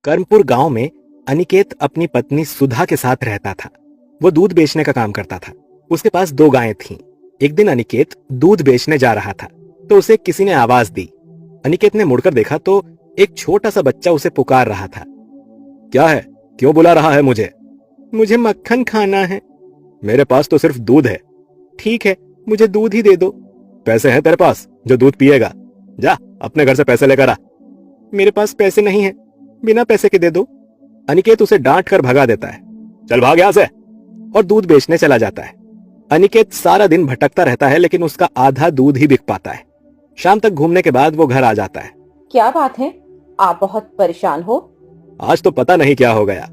कर्मपुर गांव में अनिकेत अपनी पत्नी सुधा के साथ रहता था। वो दूध बेचने का काम करता था। उसके पास 2 गायें थीं। एक दिन अनिकेत दूध बेचने जा रहा था तो उसे किसी ने आवाज दी। अनिकेत ने मुड़कर देखा तो एक छोटा सा बच्चा उसे पुकार रहा था। क्या है, क्यों बुला रहा है मुझे? मुझे मक्खन खाना है। मेरे पास तो सिर्फ दूध है। ठीक है, मुझे दूध ही दे दो। पैसे हैं तेरे पास जो दूध पिएगा? जा अपने घर से पैसे लेकर आ। मेरे पास पैसे नहीं है, बिना पैसे के दे दो। अनिकेत उसे डांट कर भगा देता है। चल भाग यहां से, और दूध बेचने चला जाता है। अनिकेत सारा दिन भटकता रहता है लेकिन उसका आधा दूध ही बिक पाता है। शाम तक घूमने के बाद वो घर आ जाता है। क्या बात है, आप बहुत परेशान हो? आज तो पता नहीं क्या हो गया,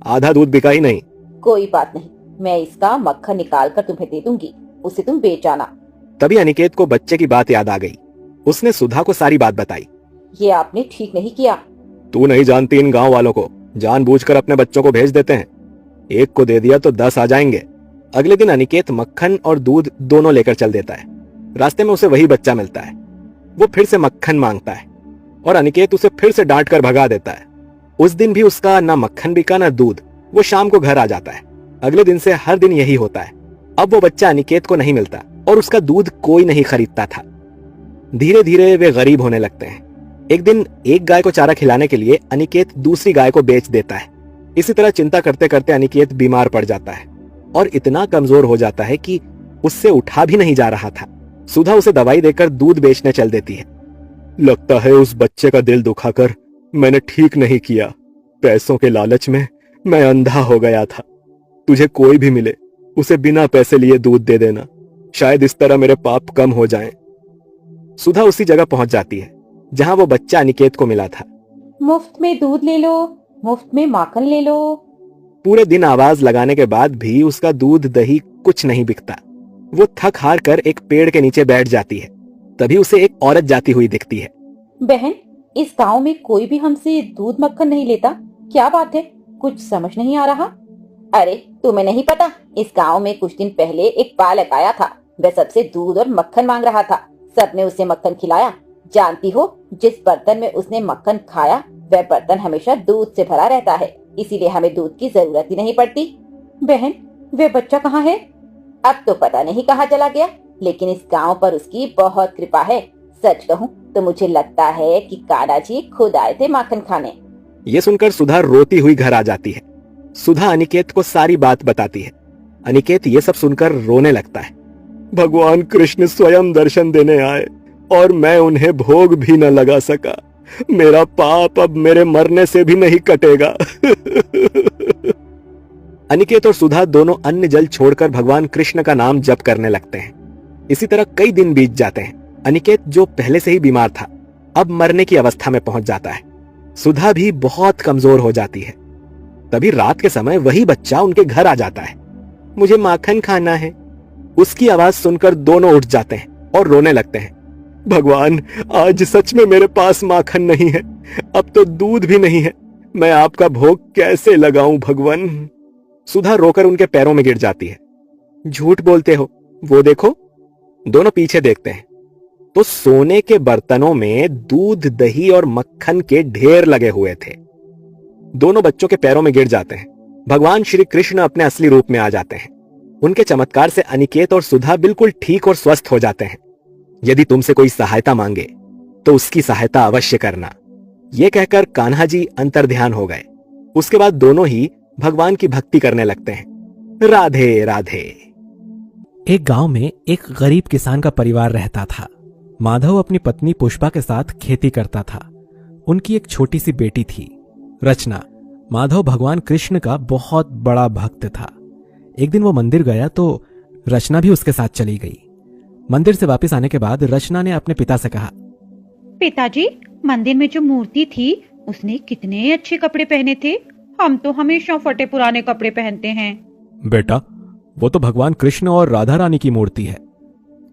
आधा दूध बिका ही नहीं। कोई बात नहीं, मैं इसका मक्खन निकाल कर तुम्हें दे दूंगी, उसे तुम बेच जाना। तभी अनिकेत को बच्चे की बात याद आ गई। उसने सुधा को सारी बात बताई। ये आपने ठीक नहीं किया। तू नहीं जानती इन गांव वालों को, जानबूझकर अपने बच्चों को भेज देते हैं। एक को दे दिया तो 10 आ जाएंगे। अगले दिन अनिकेत मक्खन और दूध दोनों लेकर चल देता है। रास्ते में उसे वही बच्चा मिलता है। वो फिर से मक्खन मांगता है और अनिकेत उसे फिर से डांट कर भगा देता है। उस दिन भी उसका ना मक्खन बिका ना दूध। वो शाम को घर आ जाता है। अगले दिन से हर दिन यही होता है। अब वो बच्चा अनिकेत को नहीं मिलता और उसका दूध कोई नहीं खरीदता था। धीरे धीरे वे गरीब होने लगते हैं। एक दिन एक गाय को चारा खिलाने के लिए अनिकेत दूसरी गाय को बेच देता है। इसी तरह चिंता करते करते अनिकेत बीमार पड़ जाता है और इतना कमजोर हो जाता है कि उससे उठा भी नहीं जा रहा था। सुधा उसे दवाई देकर दूध बेचने चल देती है। लगता है उस बच्चे का दिल दुखाकर मैंने ठीक नहीं किया। पैसों के लालच में मैं अंधा हो गया था। तुझे कोई भी मिले उसे बिना पैसे लिए दूध दे देना, शायद इस तरह मेरे पाप कम हो जाएं। सुधा उसी जगह पहुंच जाती है जहां वो बच्चा अनिकेत को मिला था। मुफ्त में दूध ले लो, मुफ्त में माखन ले लो। पूरे दिन आवाज लगाने के बाद भी उसका दूध दही कुछ नहीं बिकता। वो थक हार कर एक पेड़ के नीचे बैठ जाती है। तभी उसे एक औरत जाती हुई दिखती है। बहन, इस गांव में कोई भी हमसे दूध मक्खन नहीं लेता, क्या बात है? कुछ समझ नहीं आ रहा। अरे तुम्हें नहीं पता, इस गांव में कुछ दिन पहले एक बालक आया था। वह सबसे दूध और मक्खन मांग रहा था। सबने उसे मक्खन खिलाया। जानती हो, जिस बर्तन में उसने मक्खन खाया वह बर्तन हमेशा दूध से भरा रहता है, इसीलिए हमें दूध की जरूरत ही नहीं पड़ती। बहन, वह बच्चा कहाँ है? अब तो पता नहीं कहाँ चला गया, लेकिन इस गांव पर उसकी बहुत कृपा है। सच कहूँ तो मुझे लगता है कि कान्हा जी खुद आए थे माखन खाने। ये सुनकर सुधा रोती हुई घर आ जाती है। सुधा अनिकेत को सारी बात बताती है। अनिकेत ये सब सुनकर रोने लगता है। भगवान कृष्ण स्वयं दर्शन देने आए और मैं उन्हें भोग भी न लगा सका। मेरा पाप अब मेरे मरने से भी नहीं कटेगा। अनिकेत और सुधा दोनों अन्न जल छोड़कर भगवान कृष्ण का नाम जप करने लगते हैं। इसी तरह कई दिन बीत जाते हैं। अनिकेत जो पहले से ही बीमार था अब मरने की अवस्था में पहुंच जाता है। सुधा भी बहुत कमजोर हो जाती है। तभी रात के समय वही बच्चा उनके घर आ जाता है। मुझे माखन खाना है। उसकी आवाज सुनकर दोनों उठ जाते हैं और रोने लगते हैं। भगवान, आज सच में मेरे पास माखन नहीं है, अब तो दूध भी नहीं है। मैं आपका भोग कैसे लगाऊं भगवान? सुधा रोकर उनके पैरों में गिर जाती है। झूठ बोलते हो, वो देखो। दोनों पीछे देखते हैं तो सोने के बर्तनों में दूध, दही और मक्खन के ढेर लगे हुए थे। दोनों बच्चों के पैरों में गिर जाते हैं। भगवान श्री कृष्ण अपने असली रूप में आ जाते हैं। उनके चमत्कार से अनिकेत और सुधा बिल्कुल ठीक और स्वस्थ हो जाते हैं। यदि तुमसे कोई सहायता मांगे तो उसकी सहायता अवश्य करना। यह कहकर कान्हा जी अंतर्ध्यान हो गए। उसके बाद दोनों ही भगवान की भक्ति करने लगते हैं। राधे राधे। एक गांव में एक गरीब किसान का परिवार रहता था। माधव अपनी पत्नी पुष्पा के साथ खेती करता था। उनकी एक छोटी सी बेटी थी, रचना। माधव भगवान कृष्ण का बहुत बड़ा भक्त था। एक दिन वो मंदिर गया तो रचना भी उसके साथ चली गई। मंदिर से वापस आने के बाद रचना ने अपने पिता से कहा, पिताजी, मंदिर में जो मूर्ति थी उसने कितने अच्छे कपड़े पहने थे। हम तो हमेशा फटे पुराने कपड़े पहनते हैं। बेटा, वो तो भगवान कृष्ण और राधा रानी की मूर्ति है।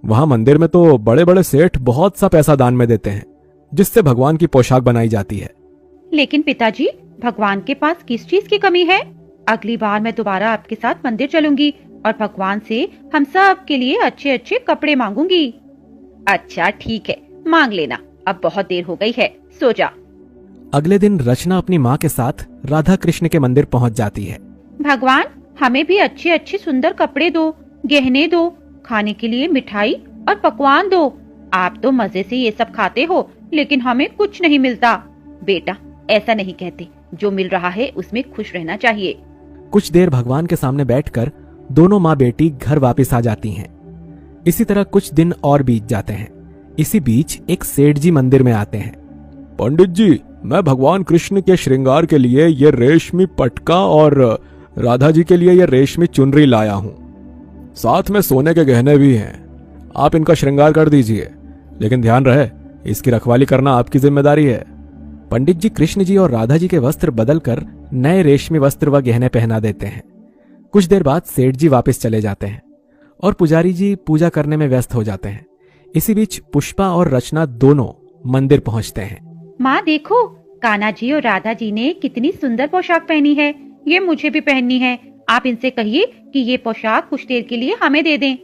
वहां मंदिर में तो बड़े बड़े सेठ बहुत सा पैसा दान में देते हैं, जिससे भगवान की पोशाक बनाई जाती है। लेकिन पिताजी, भगवान के पास किस चीज की कमी है? अगली बार मैं दोबारा आपके साथ मंदिर चलूंगी और भगवान से हम सब के लिए अच्छे अच्छे कपड़े मांगूंगी। अच्छा ठीक है, मांग लेना। अब बहुत देर हो गई है, सो जा। अगले दिन रचना अपनी माँ के साथ राधा कृष्ण के मंदिर पहुंच जाती है। भगवान, हमें भी अच्छे अच्छे सुंदर कपड़े दो, गहने दो, खाने के लिए मिठाई और पकवान दो। आप तो मजे से ये सब खाते हो, लेकिन हमें कुछ नहीं मिलता। बेटा, ऐसा नहीं कहते, जो मिल रहा है उसमें खुश रहना चाहिए। कुछ देर भगवान के सामने बैठकर दोनों माँ बेटी घर वापस आ जाती हैं। इसी तरह कुछ दिन और बीत जाते हैं। इसी बीच एक सेठ जी मंदिर में आते हैं। पंडित जी, मैं भगवान कृष्ण के श्रृंगार के लिए ये रेशमी पटका और राधा जी के लिए ये रेशमी चुनरी लाया हूं। साथ में सोने के गहने भी हैं। आप इनका श्रृंगार कर दीजिए, लेकिन ध्यान रहे इसकी रखवाली करना आपकी जिम्मेदारी है। पंडित जी कृष्ण जी और राधा जी के वस्त्र बदलकर नए रेशमी वस्त्र व गहने पहना देते हैं। कुछ देर बाद सेठ जी वापस चले जाते हैं और पुजारी जी पूजा करने में व्यस्त हो जाते हैं। इसी बीच पुष्पा और रचना दोनों मंदिर पहुंचते हैं। माँ देखो, कान्हा जी और राधा जी ने कितनी सुंदर पोशाक पहनी है। ये मुझे भी पहननी है। आप इनसे कहिए कि ये पोशाक कुछ देर के लिए हमें दे दें।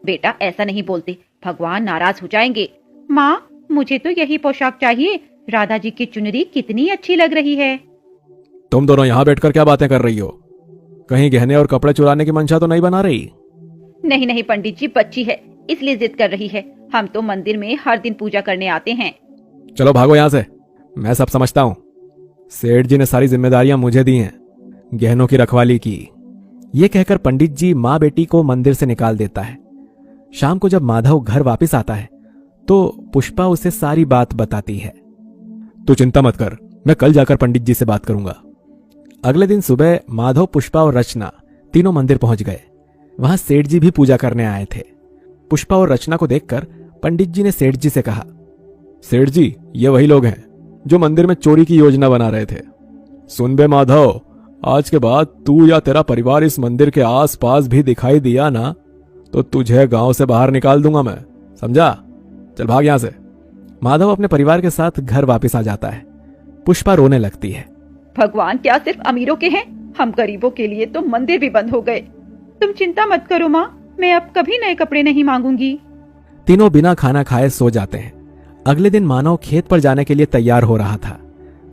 बेटा, ऐसा नहीं बोलते, भगवान नाराज हो जाएंगे। माँ, मुझे तो यही पोशाक चाहिए। राधा जी की चुनरी कितनी अच्छी लग रही है। तुम दोनों यहाँ बैठकर क्या बातें कर रही हो? कहीं गहने और कपड़े चुराने की मंशा तो नहीं बना रही? नहीं नहीं पंडित जी, बच्ची है इसलिए जिद कर रही है। हम तो मंदिर में हर दिन पूजा करने आते हैं। चलो भागो यहाँ से, मैं सब समझता हूँ। सेठ जी ने सारी जिम्मेदारियां मुझे दी हैं, गहनों की रखवाली की। ये कहकर पंडित जी माँ बेटी को मंदिर से निकाल देता है। शाम को जब माधव घर वापस आता है तो पुष्पा उसे सारी बात बताती है। तू चिंता मत कर, मैं कल जाकर पंडित जी से बात करूंगा। अगले दिन सुबह माधव, पुष्पा और रचना तीनों मंदिर पहुंच गए। वहां सेठ जी भी पूजा करने आए थे। पुष्पा और रचना को देखकर पंडित जी ने सेठ जी से कहा, सेठ जी, ये वही लोग हैं जो मंदिर में चोरी की योजना बना रहे थे। सुन बे माधव, आज के बाद तू या तेरा परिवार इस मंदिर के आसपास भी दिखाई दिया ना तो तुझे गांव से बाहर निकाल दूंगा मैं, समझा? चल भाग यहां से। माधव अपने परिवार के साथ घर वापस आ जाता है। पुष्पा रोने लगती है। भगवान क्या सिर्फ अमीरों के हैं? हम गरीबों के लिए तो मंदिर भी बंद हो गए। तुम चिंता मत करो माँ, मैं अब कभी नए कपड़े नहीं मांगूंगी। तीनों बिना खाना खाए सो जाते हैं। अगले दिन मानव खेत पर जाने के लिए तैयार हो रहा था।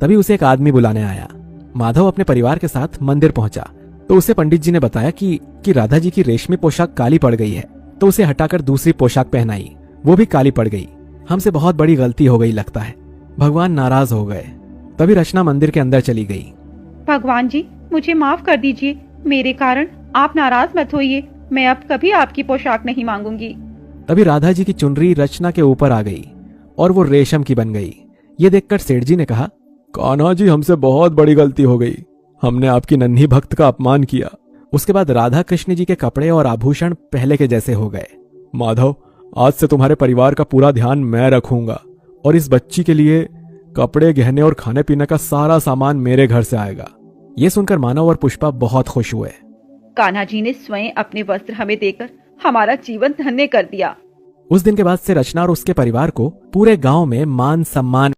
तभी उसे एक आदमी बुलाने आया। माधव अपने परिवार के साथ मंदिर पहुंचा तो उसे पंडित जी ने बताया कि राधा जी की रेशमी पोशाक काली पड़ गई है, तो उसे हटाकर दूसरी पोशाक पहनाई, वो भी काली पड़ गई। हमसे बहुत बड़ी गलती हो गई लगता है। भगवान नाराज हो गए। तभी रचना मंदिर के अंदर चली गई। भगवान जी, मुझे माफ कर दीजिए, मेरे कारण आप नाराज मत होइए। मैं अब कभी आपकी पोशाक नहीं मांगूंगी। तभी राधा जी की चुनरी रचना के ऊपर आ गई और वो रेशम की बन गई। ये देखकर सेठ जी ने कहा, कान्हा जी, हमसे बहुत बड़ी गलती हो गई। हमने आपकी नन्ही भक्त का अपमान किया। उसके बाद राधा कृष्ण जी के कपड़े और आभूषण पहले के जैसे हो गए। माधव, आज से तुम्हारे परिवार का पूरा ध्यान मैं रखूंगा और इस बच्ची के लिए कपड़े, गहने और खाने पीने का सारा सामान मेरे घर से आएगा। ये सुनकर मानव और पुष्पा बहुत खुश हुए। कान्हा जी ने स्वयं अपने वस्त्र हमें देकर हमारा जीवन धन्य कर दिया। उस दिन के बाद से रचना और उसके परिवार को पूरे गांव में मान सम्मान